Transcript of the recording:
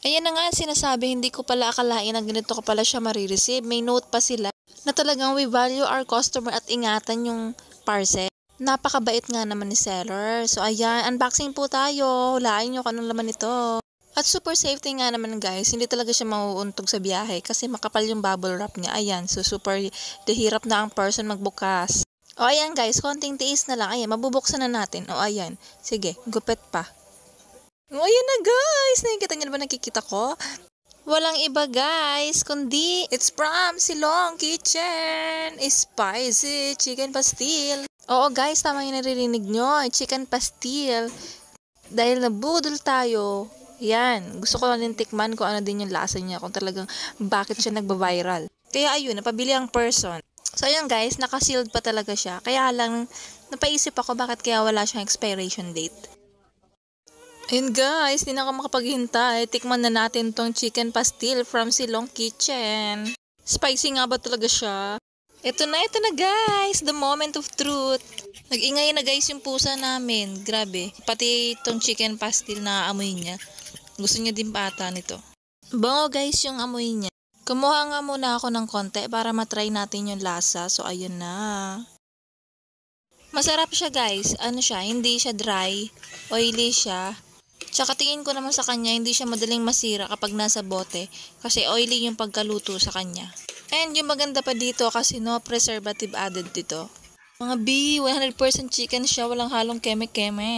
Ayan na nga sinasabi, hindi ko pala akalain na ganito ko pala siya marireceive. May note pa sila na talagang we value our customer at ingatan yung parcel. Napakabait nga naman ni seller. So ayan, unboxing po tayo. Hulaan nyo kung anong laman nito. At super safety nga naman guys, hindi talaga siya mauuntog sa biyahe kasi makapal yung bubble wrap niya. Ayan, so super dehirap na ang person magbukas. O ayan guys, konting tiis na lang. Ayan, mabubuksan na natin. O ayan, sige, gupit pa. O ayan na guys, nakikita niyo na ba nakikita ko? Walang iba guys, kundi it's from Silong Kitchen, spicy chicken pastil. Oo guys, tama yung naririnig nyo, chicken pastil. Dahil nabudol tayo, yan, gusto ko lang tikman kung ano din yung lasa niya, kung talagang bakit siya nagba-viral. Kaya ayun, napabili ang person. So ayun guys, naka-sealed pa talaga siya. Kaya lang, napaisip ako bakit kaya wala siyang expiration date. Ayun guys, di na ako makapaghintay. Tikman na natin tong chicken pastil from Silong Kitchen. Spicy nga ba talaga siya? Ito na guys, the moment of truth. Nag-ingay na guys yung pusa namin. Grabe, pati tong chicken pastil na amoy niya. Gusto niya din pata nito. Bango guys yung amoy niya. Kumuha nga muna ako ng konti para matry natin yung lasa. So ayun na. Masarap siya guys. Ano siya, hindi siya dry. Oily siya. Tsaka tingin ko naman sa kanya, hindi siya madaling masira kapag nasa bote kasi oily yung pagkaluto sa kanya. And yung maganda pa dito kasi no preservative added dito. Mga B, 100% chicken siya, walang halong keme-keme.